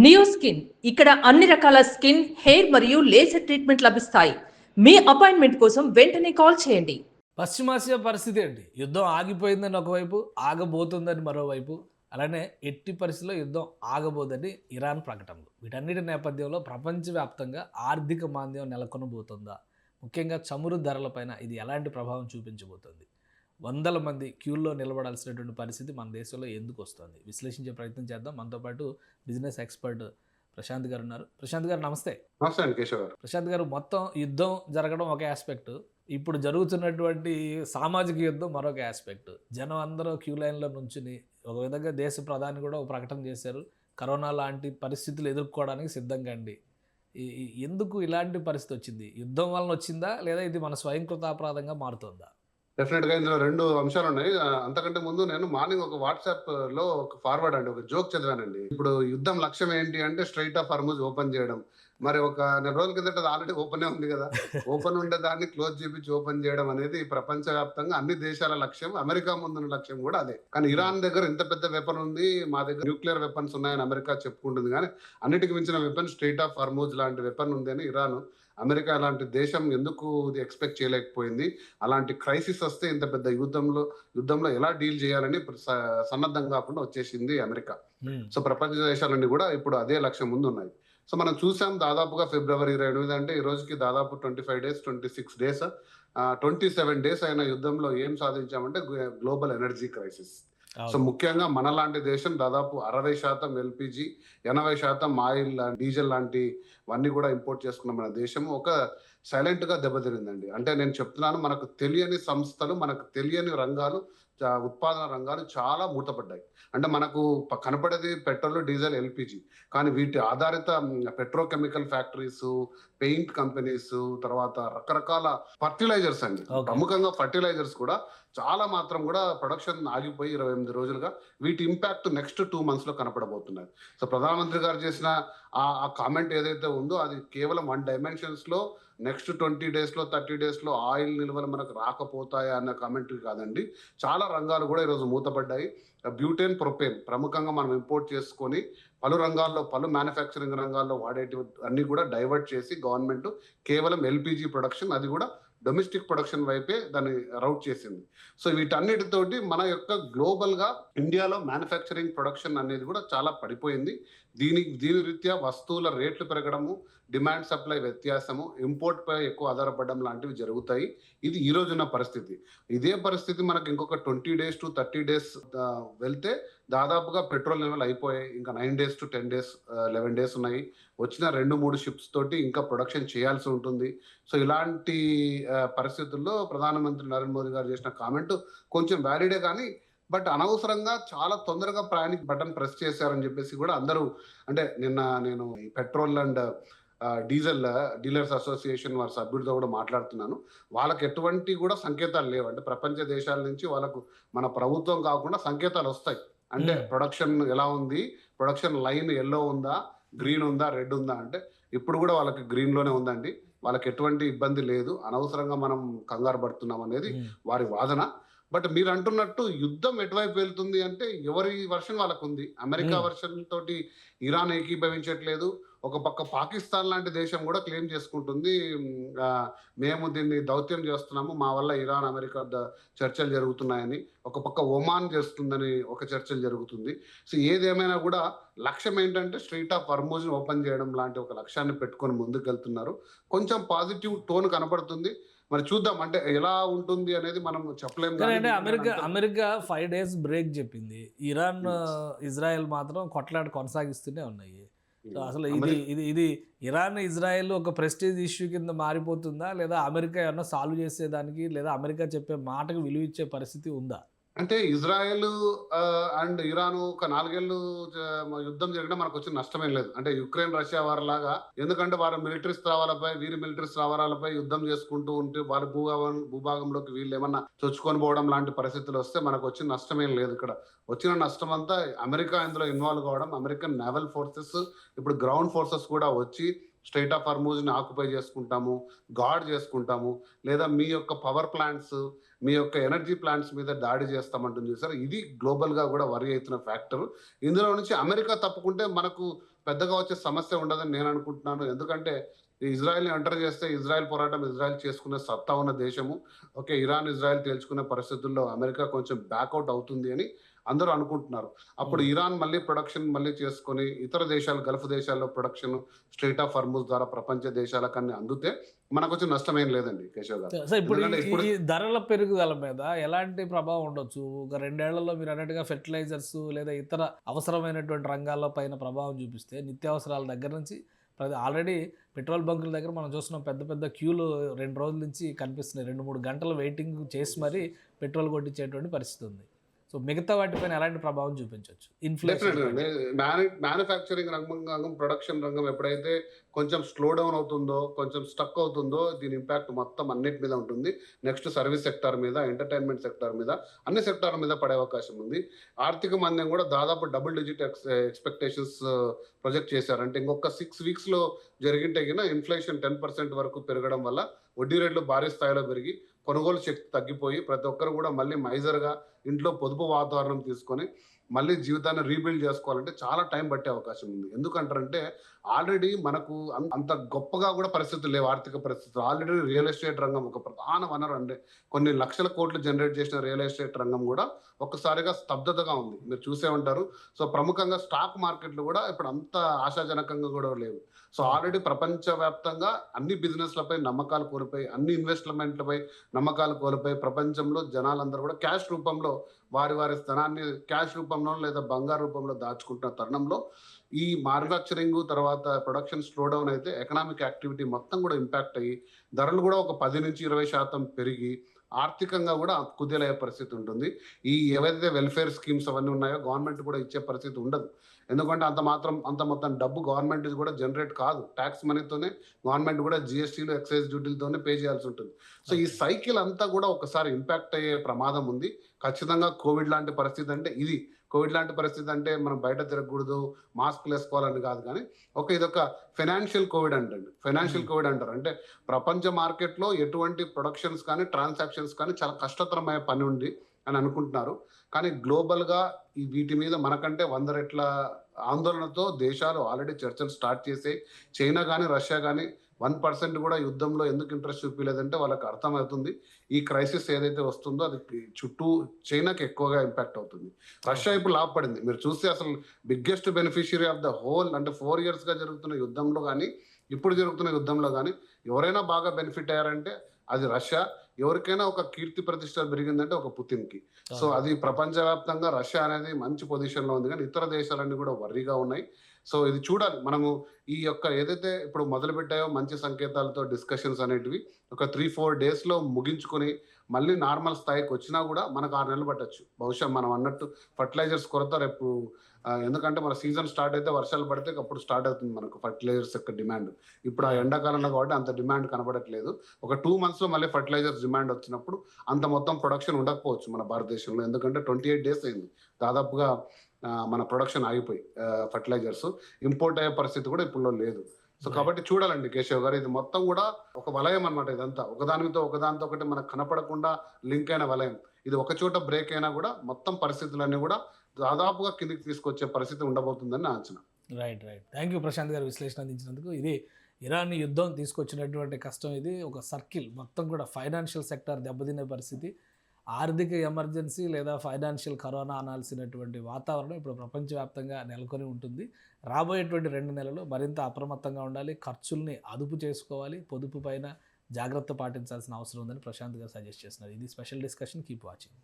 Neo skin ఇక్కడ అన్ని రకాల స్కిన్, హెయిర్ మరియు లేజర్ ట్రీట్మెంట్ లభిస్తాయి. మీ అపాయింట్మెంట్ కోసం వెంటనే కాల్ చేయండి. పశ్చిమాసియా పరిస్థితి ఏంటి? యుద్ధం ఆగిపోయిందని ఒకవైపు, ఆగబోతుందని మరోవైపు, అలానే ఎట్టి పరిస్థితుల్లో యుద్ధం ఆగబోదని ఇరాన్ ప్రకటనలు. వీటన్నిటి నేపథ్యంలో ప్రపంచవ్యాప్తంగా ఆర్థిక మాంద్యం నెలకొనబోతుందా? ముఖ్యంగా చమురు ధరలపైన ఇది ఎలాంటి ప్రభావం చూపించబోతోంది? వందల మంది క్యూల్లో నిలబడాల్సినటువంటి పరిస్థితి మన దేశంలో ఎందుకు వస్తుంది? విశ్లేషించే ప్రయత్నం చేద్దాం. మనతో పాటు బిజినెస్ ఎక్స్పర్ట్ ప్రశాంత్ గారు ఉన్నారు. ప్రశాంత్ గారు నమస్తే. నమస్తే అండి కేశవ్ గారు. ప్రశాంత్ గారు, మొత్తం యుద్ధం జరగడం ఒక ఆస్పెక్ట్, ఇప్పుడు జరుగుతున్నటువంటి సామాజిక యుద్ధం మరొక ఆస్పెక్ట్. జనం అందరూ క్యూ లైన్లో నుంచుని ఒక విధంగా దేశ ప్రధాని కూడా ఒక ప్రకటన చేశారు, కరోనా లాంటి పరిస్థితులు ఎదుర్కోవడానికి సిద్ధంగా అండి. ఎందుకు ఇలాంటి పరిస్థితి వచ్చింది? యుద్ధం వలన వచ్చిందా, లేదా ఇది మన స్వయంకృతాపరాధంగా మారుతుందా? డెఫినెట్ గా ఇందులో రెండు అంశాలు ఉన్నాయి. అంతకంటే ముందు నేను మార్నింగ్ ఒక వాట్సాప్ లో ఒక ఫార్వర్డ్ అండి, ఒక జోక్ చదివానండి. ఇప్పుడు యుద్ధం లక్ష్యం ఏంటి అంటే స్ట్రైట్ ఆఫ్ హార్ముజ్ ఓపెన్ చేయడం. మరి ఒక నెల రోజుల కిందట ఆల్రెడీ ఓపెన్ ఉంది కదా. ఓపెన్ ఉండే దాన్ని క్లోజ్ చేపించి ఓపెన్ చేయడం అనేది ప్రపంచవ్యాప్తంగా అన్ని దేశాల లక్ష్యం. అమెరికా ముందున్న లక్ష్యం కూడా అదే. కానీ ఇరాన్ దగ్గర ఇంత పెద్ద వెపన్ ఉంది, మా దగ్గర న్యూక్లియర్ వెపన్స్ ఉన్నాయని అమెరికా చెప్పుకుంటుంది. కానీ అన్నిటికి మించిన వెపన్ స్ట్రైట్ ఆఫ్ హార్ముజ్ లాంటి వెపన్ ఉంది అని ఇరాన్, అమెరికా లాంటి దేశం ఎందుకు ఎక్స్పెక్ట్ చేయలేకపోయింది? అలాంటి క్రైసిస్ వస్తే ఇంత పెద్ద యుద్ధంలో ఎలా డీల్ చేయాలని సన్నద్ధం కాకుండా వచ్చేసింది అమెరికా. సో ప్రపంచ దేశాలన్నీ కూడా ఇప్పుడు అదే లక్ష్యం ముందు ఉన్నాయి. సో మనం చూసాం, దాదాపుగా ఫిబ్రవరి 28 అంటే ఈ రోజుకి దాదాపు 25 days 26 days 27 days అయిన యుద్ధంలో ఏం సాధించామంటే గ్లోబల్ ఎనర్జీ క్రైసిస్. సో ముఖ్యంగా మనలాంటి దేశం దాదాపు 60% ఎల్పిజి, 80% ఆయిల్, డీజిల్ లాంటివన్నీ కూడా ఇంపోర్ట్ చేసుకున్న మన దేశం ఒక సైలెంట్ గా దెబ్బతిరిందండి. అంటే నేను చెప్తున్నాను, మనకు తెలియని సంస్థలు, మనకు తెలియని రంగాలు, ఉత్పాదన రంగాలు చాలా మూతపడ్డాయి. అంటే మనకు కనపడేది పెట్రోల్, డీజిల్, ఎల్పిజి. కానీ వీటి ఆధారిత పెట్రోకెమికల్ ఫ్యాక్టరీస్, పెయింట్ కంపెనీస్, తర్వాత రకరకాల ఫర్టిలైజర్స్ అండి. ప్రముఖంగా ఫర్టిలైజర్స్ కూడా చాలా మాత్రం కూడా ప్రొడక్షన్ ఆగిపోయి 28 రోజులుగా వీటి ఇంపాక్ట్ నెక్స్ట్ 2 months లో కనపడబోతున్నది. సో ప్రధానమంత్రి గారు చేసిన ఆ కామెంట్ ఏదైతే ఉందో అది కేవలం 1 dimensions లో నెక్స్ట్ 20 days లో 30 days లో ఆయిల్ నిల్వలు మనకు రాకపోతాయా అన్న కామెంటరీ కాదండి. చాలా రంగాలు కూడా ఈరోజు మూతపడ్డాయి. బ్యూటేన్, ప్రొపేన్ ప్రముఖంగా మనం ఇంపోర్ట్ చేసుకొని పలు రంగాల్లో, పలు మ్యానుఫ్యాక్చరింగ్ రంగాల్లో వాడేటివి అన్ని కూడా డైవర్ట్ చేసి గవర్నమెంట్ కేవలం ఎల్పిజి ప్రొడక్షన్, అది కూడా డొమెస్టిక్ ప్రొడక్షన్ వైపే దాన్ని రౌట్ చేసింది. సో వీటన్నిటితోటి మన యొక్క గ్లోబల్ గా ఇండియాలో మ్యానుఫ్యాక్చరింగ్ ప్రొడక్షన్ అనేది కూడా చాలా పడిపోయింది. దీని రీత్యా వస్తువుల రేట్లు పెరగడము, డిమాండ్ సప్లై వ్యత్యాసము, ఇంపోర్ట్ పై ఎక్కువ ఆధారపడడం లాంటివి జరుగుతాయి. ఇది ఈ రోజున్న పరిస్థితి. ఇదే పరిస్థితి మనకు ఇంకొక 20 days to 30 days వెళ్తే దాదాపుగా పెట్రోల్ లెవెల్ అయిపోయాయి. ఇంకా 9 days to 10 days 11 days ఉన్నాయి. వచ్చిన 2-3 షిప్స్ తోటి ఇంకా ప్రొడక్షన్ చేయాల్సి ఉంటుంది. సో ఇలాంటి పరిస్థితుల్లో ప్రధానమంత్రి నరేంద్ర మోదీ గారు చేసిన కామెంట్ కొంచెం వ్యాలిడే, కానీ బట్ అనవసరంగా చాలా తొందరగా ప్రయాణిక్ బటన్ ప్రెస్ చేశారని చెప్పేసి కూడా అందరూ, అంటే నిన్న నేను petrol and diesel dealers association వారి సభ్యులతో కూడా మాట్లాడుతున్నాను. వాళ్ళకి ఎటువంటి కూడా సంకేతాలు లేవు. అంటే ప్రపంచ దేశాల నుంచి వాళ్ళకు మన ప్రభుత్వం కాకుండా సంకేతాలు వస్తాయి. అంటే ప్రొడక్షన్ ఎలా ఉంది, ప్రొడక్షన్ లైన్ ఎల్లో ఉందా, గ్రీన్ ఉందా, రెడ్ ఉందా అంటే ఇప్పుడు కూడా వాళ్ళకి గ్రీన్ లోనే ఉందండి. వాళ్ళకి ఎటువంటి ఇబ్బంది లేదు. అనవసరంగా మనం కంగారు పడుతున్నాం అనేది వారి వాదన. బట్ మీరు అంటున్నట్టు యుద్ధం ఎటువైపు వెళ్తుంది అంటే ఎవరి వర్షన్ వాళ్ళకు ఉంది. అమెరికా వర్షన్ తోటి ఇరాన్ ఏకీభవించట్లేదు. ఒక పక్క పాకిస్తాన్ లాంటి దేశం కూడా క్లెయిమ్ చేసుకుంటుంది, మేము దీన్ని దౌత్యం చేస్తున్నాము, మా వల్ల ఇరాన్ అమెరికా చర్చలు జరుగుతున్నాయని. ఒక పక్క ఒమాన్ చేస్తుందని ఒక చర్చలు జరుగుతుంది. సో ఏదేమైనా కూడా లక్ష్యం ఏంటంటే స్ట్రైట్ ఆఫ్ హార్ముజ్ ఓపెన్ చేయడం లాంటి ఒక లక్ష్యాన్ని పెట్టుకొని ముందుకు వెళ్తున్నారు. కొంచెం పాజిటివ్ టోన్ కనపడుతుంది. మరి చూద్దాం, అంటే ఎలా ఉంటుంది అనేది మనం చెప్పలేము. అమెరికా 5 days బ్రేక్ చెప్పింది. ఇరాన్, ఇజ్రాయెల్ మాత్రం కొట్లాట కొనసాగిస్తూనే ఉన్నాయి. అసలు ఇది ఇరాన్, ఇజ్రాయెల్ ఒక ప్రెస్టీజ్ ఇష్యూ కింద మారిపోతుందా, లేదా అమెరికా ఏమన్నా సాల్వ్ చేసేదానికి, లేదా అమెరికా చెప్పే మాటకు విలువ ఇచ్చే పరిస్థితి ఉందా? అంటే ఇజ్రాయెల్ అండ్ ఇరాన్ ఒక 4 ఏళ్ళు యుద్ధం జరిగినా మనకు వచ్చిన నష్టమేం లేదు. అంటే యుక్రెయిన్, రష్యా వారి లాగా, ఎందుకంటే వారి మిలిటరీ స్థావరాలపై, వీరి మిలిటరీ స్థావరాలపై యుద్ధం చేసుకుంటూ ఉంటే వారి భూభాగంలోకి వీళ్ళు ఏమన్నా చొచ్చుకొని పోవడం లాంటి పరిస్థితులు వస్తే మనకు వచ్చిన నష్టమేం లేదు. ఇక్కడ వచ్చిన నష్టం అంతా అమెరికా ఇందులో ఇన్వాల్వ్ కావడం, అమెరికన్ నేవల్ ఫోర్సెస్ ఇప్పుడు గ్రౌండ్ ఫోర్సెస్ కూడా వచ్చి స్ట్రెయిట్ ఆఫ్ హార్మూజ్ని ఆక్యుపై చేసుకుంటాము, గార్డ్ చేసుకుంటాము, లేదా మీ యొక్క పవర్ ప్లాంట్స్, మీ యొక్క ఎనర్జీ ప్లాంట్స్ మీద దాడి చేస్తామంటుంది చూసారు. ఇది గ్లోబల్గా కూడా వరి అవుతున్న ఫ్యాక్టర్. ఇందులో నుంచి అమెరికా తప్పుకుంటే మనకు పెద్దగా వచ్చే సమస్య ఉండదని నేను అనుకుంటున్నాను. ఎందుకంటే ఇజ్రాయెల్ని ఎంటర్ చేస్తే ఇజ్రాయెల్ పోరాటం ఇజ్రాయెల్ చేసుకునే సత్తా ఉన్న దేశము. ఓకే, ఇరాన్ ఇజ్రాయెల్ తేల్చుకునే పరిస్థితుల్లో అమెరికా కొంచెం బ్యాక్అవుట్ అవుతుంది అని అందరూ అనుకుంటున్నారు. అప్పుడు ఇరాన్ మళ్ళీ ప్రొడక్షన్ మళ్ళీ చేసుకొని ఇతర దేశాలు, గల్ఫ్ దేశాల్లో ప్రొడక్షన్ స్ట్రెయిట్ ఆఫ్ హార్మూజ్ ద్వారా ప్రపంచ దేశాలకన్నీ అందుతే మనకు వచ్చే నష్టమేం లేదండి కేశవ్ గారు. సో ఇప్పుడు ఎందుకంటే ఈ ధరల పెరుగుదల మీద ఎలాంటి ప్రభావం ఉండొచ్చు? ఒక 2 ఏళ్లలో మీరు అన్నట్టుగా ఫెర్టిలైజర్స్ లేదా ఇతర అవసరమైనటువంటి రంగాల్లో పైన ప్రభావం చూపిస్తే, నిత్యావసరాల దగ్గర నుంచి ఆల్రెడీ పెట్రోల్ బంకుల దగ్గర మనం చూస్తున్నాం, పెద్ద పెద్ద క్యూలు 2 రోజుల నుంచి కనిపిస్తున్నాయి. 2-3 గంటలు వెయిటింగ్ చేసి మరీ పెట్రోల్ కొట్టించేటువంటి పరిస్థితి ఉంది. సో మిగతా వాటిపైన ఎలాంటి ప్రభావం చూపించవచ్చు? ఇన్ఫ్లేషన్ మ్యానుఫ్యాక్చరింగ్ రంగం, ప్రొడక్షన్ రంగం ఎప్పుడైతే కొంచెం స్లో డౌన్ అవుతుందో, కొంచెం స్టక్ అవుతుందో, దీని ఇంపాక్ట్ మొత్తం అన్నిటి మీద ఉంటుంది. నెక్స్ట్ సర్వీస్ సెక్టార్ మీద, ఎంటర్టైన్మెంట్ సెక్టార్ మీద, అన్ని సెక్టార్ మీద పడే అవకాశం ఉంది. ఆర్థిక మంద్యం కూడా దాదాపు డబుల్ డిజిట్ ఎక్స్పెక్టేషన్స్ ప్రొజెక్ట్ చేశారు. అంటే ఇంకొక 6 వీక్స్లో జరిగింటే ఇన్ఫ్లేషన్ 10% వరకు పెరగడం వల్ల వడ్డీ రేట్లు భారీ స్థాయిలో పెరిగి కొనుగోలు శక్తి తగ్గిపోయి ప్రతి ఒక్కరు కూడా మళ్ళీ మైజర్గా ఇంట్లో పొదుపు వాతావరణం తీసుకొని మళ్ళీ జీవితాన్ని రీబిల్డ్ చేసుకోవాలంటే చాలా టైం పట్టే అవకాశం ఉంది. ఎందుకంటారంటే ఆల్రెడీ మనకు అంత గొప్పగా కూడా పరిస్థితులు లేవు. ఆర్థిక పరిస్థితులు ఆల్రెడీ రియల్ ఎస్టేట్ రంగం ఒక ప్రధాన వనరు, అంటే కొన్ని లక్షల కోట్లు జనరేట్ చేసిన రియల్ ఎస్టేట్ రంగం కూడా ఒక్కసారిగా స్తబ్దతగా ఉంది. మీరు చూసే ఉంటారు. సో ప్రముఖంగా స్టాక్ మార్కెట్లు కూడా ఇప్పుడు అంత ఆశాజనకంగా కూడా లేవు. సో ఆల్రెడీ ప్రపంచవ్యాప్తంగా అన్ని బిజినెస్లపై నమ్మకాలు కోల్పోయి, అన్ని ఇన్వెస్ట్మెంట్లపై నమ్మకాలు కోల్పోయి, ప్రపంచంలో జనాలందరూ కూడా క్యాష్ రూపంలో వారి ధనాన్ని క్యాష్ రూపంలో లేదా బంగారు రూపంలో దాచుకుంటున్న తరుణంలో ఈ మ్యానుఫ్యాక్చరింగ్ తర్వాత ప్రొడక్షన్ స్లో డౌన్ అయితే ఎకనామిక్ యాక్టివిటీ మొత్తం కూడా ఇంపాక్ట్ అయ్యి ధరలు కూడా ఒక 10-20% పెరిగి ఆర్థికంగా కూడా కుదేలయ్యే పరిస్థితి ఉంటుంది. ఈ ఏవైతే వెల్ఫేర్ స్కీమ్స్ అవన్నీ ఉన్నాయో గవర్నమెంట్ కూడా ఇచ్చే పరిస్థితి ఉండదు. ఎందుకంటే అంత మొత్తం డబ్బు గవర్నమెంట్ కూడా జనరేట్ కాదు. ట్యాక్స్ మనీతోనే గవర్నమెంట్ కూడా జిఎస్టీలు, ఎక్సైజ్ డ్యూటీలతోనే పే చేయాల్సి ఉంటుంది. సో ఈ సైకిల్ అంతా కూడా ఒకసారి ఇంపాక్ట్ అయ్యే ప్రమాదం ఉంది. ఖచ్చితంగా కోవిడ్ లాంటి పరిస్థితి అంటే ఇది. కోవిడ్ లాంటి పరిస్థితి అంటే మనం బయట తిరగకూడదు, మాస్క్లు వేసుకోవాలని కాదు, కానీ ఇదొక ఫైనాన్షియల్ కోవిడ్ అంటండి. ఫైనాన్షియల్ కోవిడ్ అంటారు. అంటే ప్రపంచ మార్కెట్లో ఎటువంటి ప్రొడక్షన్స్ కానీ ట్రాన్సాక్షన్స్ కానీ చాలా కష్టతరమైన పని ఉంది అని అనుకుంటున్నారు. కానీ గ్లోబల్గా వీటి మీద మనకంటే 100 రెట్ల ఆందోళనతో దేశాలు ఆల్రెడీ చర్చలు స్టార్ట్ చేసాయి. చైనా కానీ రష్యా కానీ 1% కూడా యుద్ధంలో ఎందుకు ఇంట్రెస్ట్ చూపించలేదంటే వాళ్ళకి అర్థమవుతుంది ఈ క్రైసిస్ ఏదైతే వస్తుందో అది చుట్టూ చైనాకి ఎక్కువగా ఇంపాక్ట్ అవుతుంది. రష్యా ఇప్పుడు లాభపడింది. మీరు చూస్తే అసలు biggest beneficiary of the whole, అంటే 4 yearsగా జరుగుతున్న యుద్ధంలో కానీ ఇప్పుడు జరుగుతున్న యుద్ధంలో కానీ ఎవరైనా బాగా బెనిఫిట్ అయ్యారంటే అది రష్యా. ఎవరికైనా ఒక కీర్తి ప్రతిష్టలు పెరిగిందంటే ఒక పుతిన్కి. సో అది ప్రపంచవ్యాప్తంగా రష్యా అనేది మంచి పొజిషన్లో ఉంది, కానీ ఇతర దేశాలన్నీ కూడా వర్రీగా ఉన్నాయి. సో ఇది చూడాలి. మనము ఈ యొక్క ఏదైతే ఇప్పుడు మొదలు పెట్టాయో మంచి సంకేతాలతో డిస్కషన్స్ అనేటివి ఒక 3-4 డేస్లో ముగించుకొని మళ్ళీ నార్మల్ స్థాయికి వచ్చినా కూడా మనకు 6 నెలలు పట్టచ్చు. బహుశా మనం అన్నట్టు ఫర్టిలైజర్స్ కొరత రేపు, ఎందుకంటే మన సీజన్ స్టార్ట్ అయితే వర్షాలు పడితే అప్పుడు స్టార్ట్ అవుతుంది మనకు ఫర్టిలైజర్స్ యొక్క డిమాండ్. ఇప్పుడు ఆ ఎండాకాలంలో కాబట్టి అంత డిమాండ్ కనబడట్లేదు. ఒక 2 monthsలో మళ్ళీ ఫర్టిలైజర్స్ డిమాండ్ వచ్చినప్పుడు అంత మొత్తం ప్రొడక్షన్ ఉండకపోవచ్చు మన భారతదేశంలో. ఎందుకంటే 28 days అయింది దాదాపుగా మన ప్రొడక్షన్ ఆగిపోయి ఫర్టిలైజర్స్ ఇంపోర్ట్ అయ్యే పరిస్థితి కూడా ఇప్పుడు లేదు. సో కాబట్టి చూడాలండి కేశవ్ గారు, ఇది మొత్తం కూడా ఒక వలయం అన్నమాట. ఇదంతా ఒకదానితో ఒకటి మనకు కనపడకుండా లింక్ అయిన వలయం. ఇది ఒక చోట బ్రేక్ అయినా కూడా మొత్తం పరిస్థితులన్నీ కూడా దాదాపుగా కిందికి తీసుకొచ్చే పరిస్థితి ఉండబోతుందని నా అంచనా. రైట్. థ్యాంక్ యూ ప్రశాంత్ గారు విశ్లేషణ అందించినందుకు. ఇది ఇరాన్ యుద్ధం తీసుకొచ్చినటువంటి కష్టం. ఇది ఒక సర్కిల్ మొత్తం కూడా ఫైనాన్షియల్ సెక్టర్ దెబ్బతినే పరిస్థితి, ఆర్థిక ఎమర్జెన్సీ లేదా ఫైనాన్షియల్ కరోనా అనాల్సినటువంటి వాతావరణం ఇప్పుడు ప్రపంచవ్యాప్తంగా నెలకొని ఉంటుంది. రాబోయేటువంటి 2 నెలలు మరింత అప్రమత్తంగా ఉండాలి, ఖర్చుల్ని అదుపు చేసుకోవాలి, పొదుపు పైన జాగ్రత్త పాటించాల్సిన అవసరం ఉందని ప్రశాంత్ గారు సజెస్ట్ చేస్తున్నారు. ఇది స్పెషల్ డిస్కషన్. Keep watching.